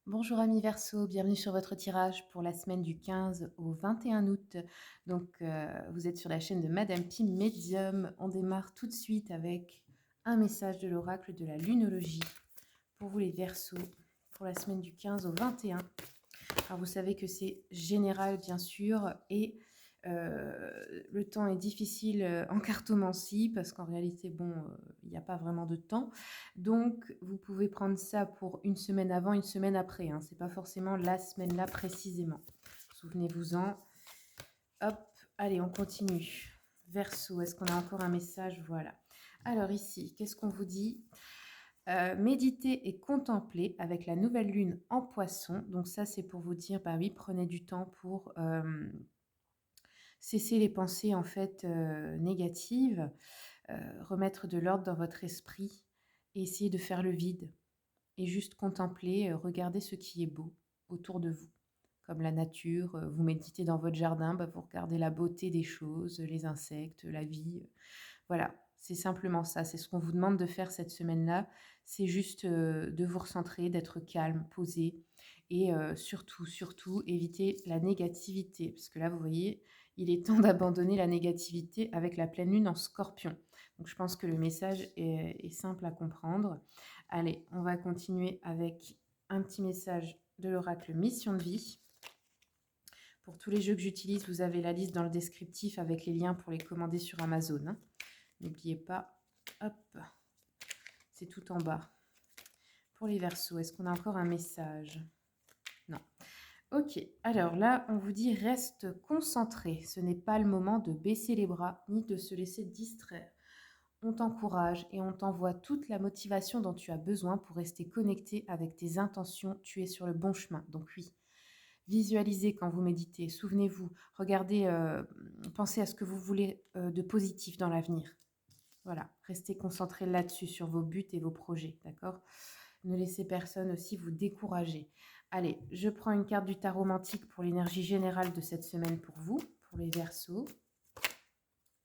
Bonjour amis Verseau, bienvenue sur votre tirage pour la semaine du 15 au 21 août. Vous êtes sur la chaîne de Madame Pim Medium. On démarre tout de suite avec un message de l'oracle de la lunologie pour vous les Verseaux pour la semaine du 15 au 21. Alors vous savez que c'est général bien sûr et le temps est difficile en cartomancie parce qu'en réalité, il n'y a pas vraiment de temps. Donc, vous pouvez prendre ça pour une semaine avant, une semaine après. Hein. Ce n'est pas forcément la semaine là précisément. Souvenez-vous-en. Hop, allez, on continue. Verseau, est-ce qu'on a encore un message? Voilà. Alors ici, qu'est-ce qu'on vous dit? Méditer et contempler avec la nouvelle lune en poisson. Donc ça, c'est pour vous dire, bah oui, prenez du temps pour cesser les pensées en fait négatives, remettre de l'ordre dans votre esprit et essayer de faire le vide et juste contempler, regarder ce qui est beau autour de vous, comme la nature. Vous méditez dans votre jardin, bah, vous regardez la beauté des choses, les insectes, la vie. Voilà, c'est simplement ça. C'est ce qu'on vous demande de faire cette semaine-là. C'est juste de vous recentrer, d'être calme, posé et surtout, surtout, éviter la négativité. Parce que là, vous voyez, il est temps d'abandonner la négativité avec la pleine lune en scorpion. Donc, je pense que le message est simple à comprendre. Allez, on va continuer avec un petit message de l'oracle Mission de vie. Pour tous les jeux que j'utilise, vous avez la liste dans le descriptif avec les liens pour les commander sur Amazon. Hein. N'oubliez pas, hop, c'est tout en bas. Pour les Verseaux, est-ce qu'on a encore un message? Non. Ok, alors là, on vous dit reste concentré. Ce n'est pas le moment de baisser les bras ni de se laisser distraire. On t'encourage et on t'envoie toute la motivation dont tu as besoin pour rester connecté avec tes intentions. Tu es sur le bon chemin. Donc oui, visualisez quand vous méditez. Souvenez-vous, regardez, pensez à ce que vous voulez de positif dans l'avenir. Voilà, restez concentré là-dessus, sur vos buts et vos projets, d'accord? Ne laissez personne aussi vous décourager. Allez, je prends une carte du tarot romantique pour l'énergie générale de cette semaine pour vous, pour les Verseaux.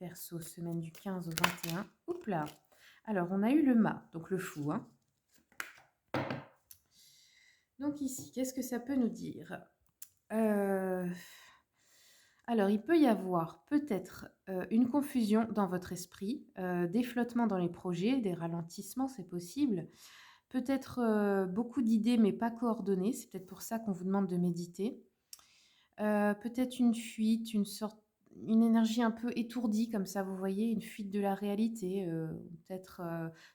Verseau, semaine du 15 au 21. Oups là. Alors, on a eu le mât, donc le fou. Hein. Donc ici, qu'est-ce que ça peut nous dire Alors, il peut y avoir peut-être une confusion dans votre esprit, des flottements dans les projets, des ralentissements, c'est possible. Peut-être beaucoup d'idées, mais pas coordonnées. C'est peut-être pour ça qu'on vous demande de méditer. Peut-être une fuite, une énergie un peu étourdie comme ça, vous voyez, une fuite de la réalité, peut-être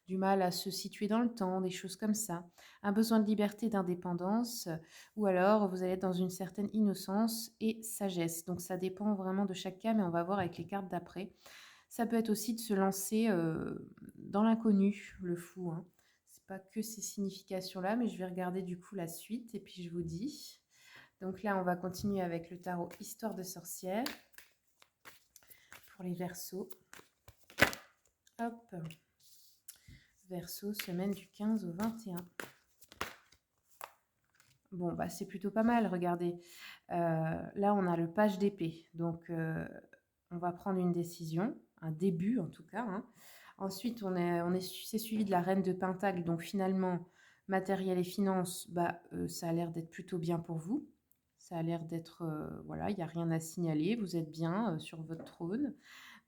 du mal à se situer dans le temps, des choses comme ça. Un besoin de liberté, d'indépendance, ou alors vous allez être dans une certaine innocence et sagesse. Donc ça dépend vraiment de chaque cas, mais on va voir avec les cartes d'après. Ça peut être aussi de se lancer dans l'inconnu, le fou. Hein. C'est pas que ces significations-là, mais je vais regarder du coup la suite et puis je vous dis. Donc là, on va continuer avec le tarot Histoire de sorcière pour les Verseaux. Hop, Verseau, semaine du 15 au 21. Bon, bah c'est plutôt pas mal, regardez. Là, on a le page d'épée. Donc, on va prendre une décision, un début en tout cas. Hein. Ensuite, c'est suivi de la reine de Pentacle. Donc, finalement, matériel et finances, ça a l'air d'être plutôt bien pour vous. Ça a l'air d'être, voilà, il n'y a rien à signaler. Vous êtes bien sur votre trône.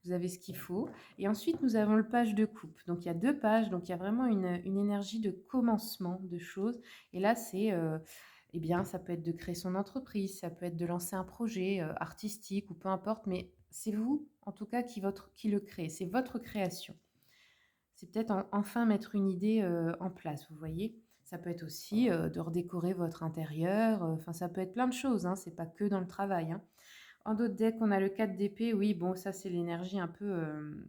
Vous avez ce qu'il faut. Et ensuite, nous avons le page de coupe. Donc, il y a deux pages. Donc, il y a vraiment une énergie de commencement de choses. Et là, eh bien, ça peut être de créer son entreprise, ça peut être de lancer un projet artistique ou peu importe. Mais c'est vous, en tout cas, qui le crée. C'est votre création. C'est peut-être enfin mettre une idée en place, vous voyez. Ça peut être aussi de redécorer votre intérieur. Enfin, ça peut être plein de choses. Hein, c'est pas que dans le travail. Hein. En d'autres decks, on a le 4 d'épée. Oui, bon, ça, c'est l'énergie un peu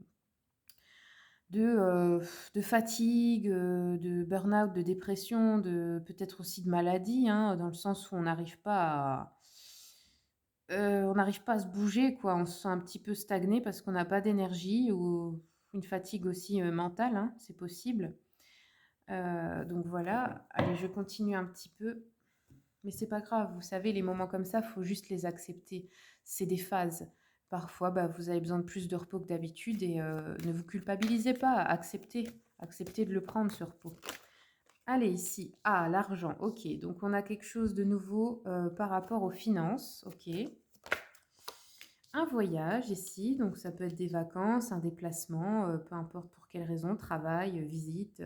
de, euh, de fatigue, de burn-out, de dépression, peut-être aussi de maladie, hein, dans le sens où on n'arrive pas à se bouger, quoi. On se sent un petit peu stagné parce qu'on n'a pas d'énergie ou une fatigue aussi mentale, hein, c'est possible. Donc voilà, allez, je continue un petit peu. Mais c'est pas grave, vous savez, les moments comme ça, il faut juste les accepter. C'est des phases. Parfois, vous avez besoin de plus de repos que d'habitude et ne vous culpabilisez pas, acceptez de le prendre ce repos. Allez, ici, ah, l'argent, ok. Donc, on a quelque chose de nouveau par rapport aux finances, ok. Un voyage ici, donc ça peut être des vacances, un déplacement, peu importe pour quelle raison, travail, visite,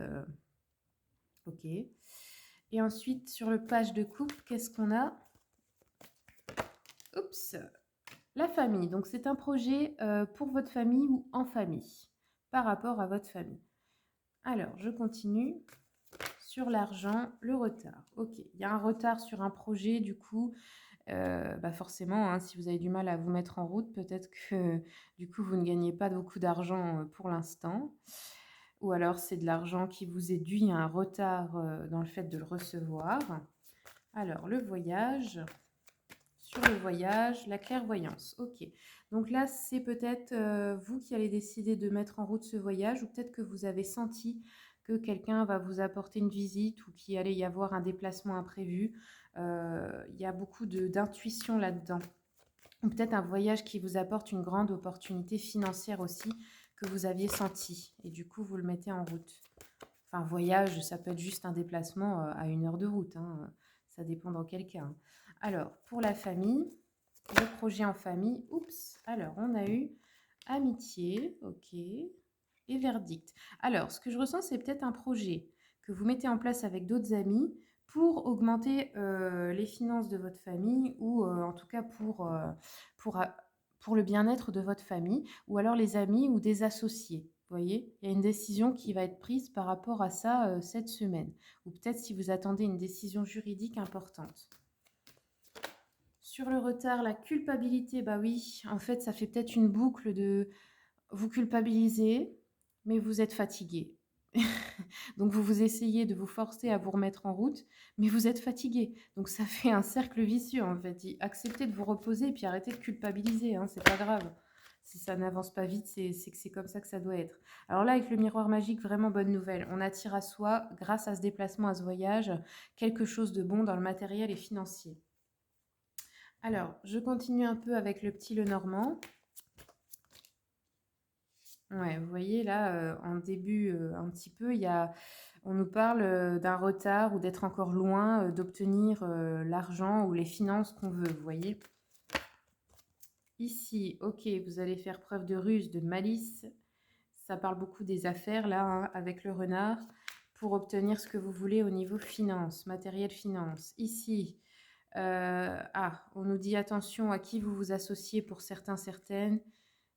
ok. Et ensuite, sur le page de coupe, qu'est-ce qu'on a? Oups, la famille. Donc, c'est un projet pour votre famille ou en famille, par rapport à votre famille. Alors, je continue. Sur l'argent, le retard. Ok, il y a un retard sur un projet, du coup, bah forcément, hein, si vous avez du mal à vous mettre en route, peut-être que du coup, vous ne gagnez pas beaucoup d'argent pour l'instant. Ou alors, c'est de l'argent qui vous est dû, il y a un retard dans le fait de le recevoir. Alors, le voyage. Sur le voyage, la clairvoyance. Ok. Donc là, c'est peut-être vous qui allez décider de mettre en route ce voyage ou peut-être que vous avez senti que quelqu'un va vous apporter une visite ou qu'il allait y avoir un déplacement imprévu. Il y a beaucoup d'intuition là-dedans. Ou peut-être un voyage qui vous apporte une grande opportunité financière aussi que vous aviez senti. Et du coup, vous le mettez en route. Enfin, voyage, ça peut être juste un déplacement à 1 heure de route, hein. Ça dépend dans quel cas, hein. Alors, pour la famille, le projet en famille, oups, alors on a eu amitié, ok, et verdict. Alors, ce que je ressens, c'est peut-être un projet que vous mettez en place avec d'autres amis pour augmenter les finances de votre famille ou en tout cas pour, euh, pour le bien-être de votre famille ou alors les amis ou des associés. Vous voyez, il y a une décision qui va être prise par rapport à ça cette semaine. Ou peut-être si vous attendez une décision juridique importante. Sur le retard, la culpabilité, bah oui, en fait, ça fait peut-être une boucle de vous culpabilisez, mais vous êtes fatigué. Donc vous essayez de vous forcer à vous remettre en route, mais vous êtes fatigué. Donc ça fait un cercle vicieux en fait. Acceptez de vous reposer et puis arrêtez de culpabiliser, hein, c'est pas grave. Si ça n'avance pas vite, c'est que c'est comme ça que ça doit être. Alors là, avec le miroir magique, vraiment bonne nouvelle. On attire à soi, grâce à ce déplacement, à ce voyage, quelque chose de bon dans le matériel et financier. Alors, je continue un peu avec le petit Lenormand. Ouais, vous voyez là, en début, un petit peu, on nous parle d'un retard ou d'être encore loin d'obtenir l'argent ou les finances qu'on veut, vous voyez. Ici, ok, vous allez faire preuve de ruse, de malice. Ça parle beaucoup des affaires là, hein, avec le renard, pour obtenir ce que vous voulez au niveau finance, matériel finance. Ici, on nous dit attention à qui vous vous associez pour certains, certaines.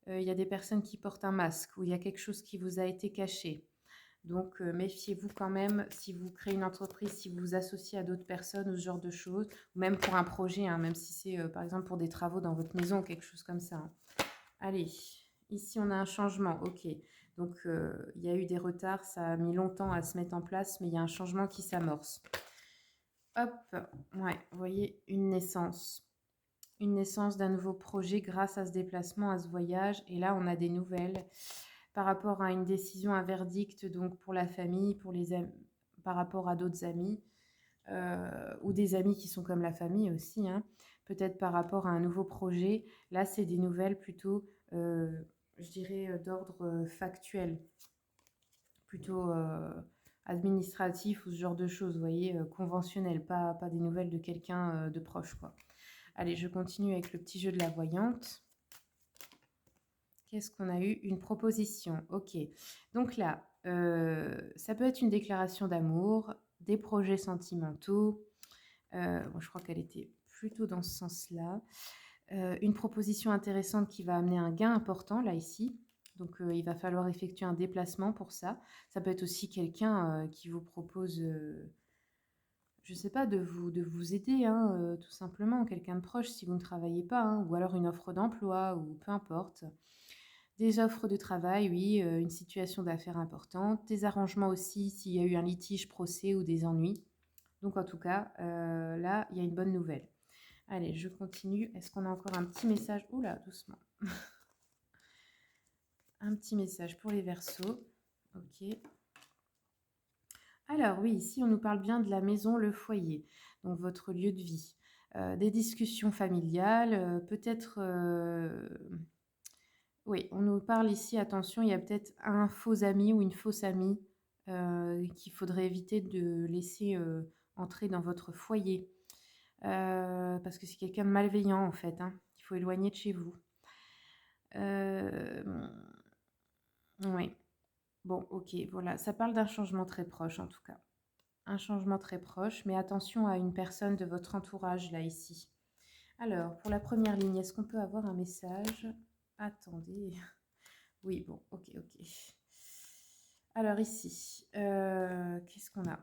Il y a des personnes qui portent un masque ou il y a quelque chose qui vous a été caché. Donc, méfiez-vous quand même si vous créez une entreprise, si vous vous associez à d'autres personnes ou ce genre de choses, ou même pour un projet, hein, même si c'est par exemple pour des travaux dans votre maison ou quelque chose comme ça, hein. Allez, ici on a un changement, ok. Donc, il y a eu des retards, ça a mis longtemps à se mettre en place, mais il y a un changement qui s'amorce. Hop, ouais, vous voyez, une naissance. Une naissance d'un nouveau projet grâce à ce déplacement, à ce voyage. Et là, on a des nouvelles par rapport à une décision, un verdict donc pour la famille, pour les par rapport à d'autres amis ou des amis qui sont comme la famille aussi, hein. Peut-être par rapport à un nouveau projet. Là, c'est des nouvelles plutôt, je dirais, d'ordre factuel, plutôt administratif ou ce genre de choses, vous voyez, conventionnel, pas des nouvelles de quelqu'un de proche, quoi. Allez, je continue avec le petit jeu de la voyante. Qu'est-ce qu'on a eu? Une proposition. Ok. Donc là, ça peut être une déclaration d'amour, des projets sentimentaux. Bon, je crois qu'elle était plutôt dans ce sens-là. Une proposition intéressante qui va amener un gain important, là, ici. Donc, il va falloir effectuer un déplacement pour ça. Ça peut être aussi quelqu'un qui vous propose je sais pas, de vous aider, hein, tout simplement, quelqu'un de proche si vous ne travaillez pas, hein, ou alors une offre d'emploi ou peu importe. Des offres de travail, oui, une situation d'affaires importante, des arrangements aussi s'il y a eu un litige, procès ou des ennuis. Donc en tout cas, là, il y a une bonne nouvelle. Allez, je continue. Est-ce qu'on a encore un petit message? Oula, doucement. Un petit message pour les Verseaux. Ok. Alors oui, ici on nous parle bien de la maison, le foyer, donc votre lieu de vie. Des discussions familiales, peut-être... oui, on nous parle ici, attention, il y a peut-être un faux ami ou une fausse amie qu'il faudrait éviter de laisser, entrer dans votre foyer. Parce que c'est quelqu'un de malveillant en fait, hein, qu'il faut éloigner de chez vous. Hem, oui. Bon, OK, voilà, ça parle d'un changement très proche en tout cas. Un changement très proche, mais attention à une personne de votre entourage là, ici. Alors, pour la première ligne, est-ce qu'on peut avoir un message? Attendez. Oui, bon, OK, OK. Alors ici, qu'est-ce qu'on a?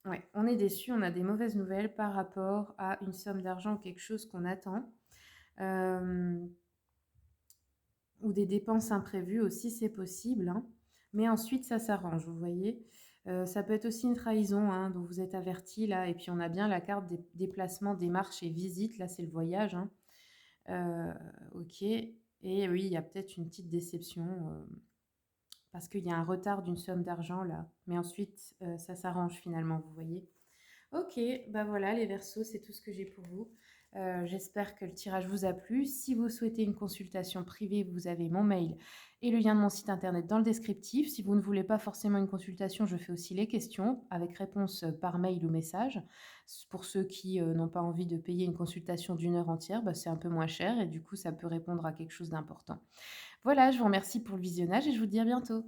Ouais, on est déçu, on a des mauvaises nouvelles par rapport à une somme d'argent ou quelque chose qu'on attend, hem, ou des dépenses imprévues aussi, c'est possible, hein. Mais ensuite ça s'arrange, vous voyez? Ça peut être aussi une trahison, hein, dont vous êtes averti là et puis on a bien la carte des déplacements, démarches et visites, là c'est le voyage, hein. Heu, OK et oui, il y a peut-être une petite déception, parce qu'il y a un retard d'une somme d'argent là, mais ensuite, ça s'arrange finalement, vous voyez? OK, bah, voilà les Verseaux, c'est tout ce que j'ai pour vous. J'espère que le tirage vous a plu. Si vous souhaitez une consultation privée, vous avez mon mail et le lien de mon site internet dans le descriptif. Si vous ne voulez pas forcément une consultation, je fais aussi les questions avec réponse, par mail ou message. Pour ceux qui, n'ont pas envie de payer une consultation d'une heure entière, bah, c'est un peu moins cher et du coup, ça peut répondre à quelque chose d'important. Voilà, je vous remercie pour le visionnage et je vous dis à bientôt.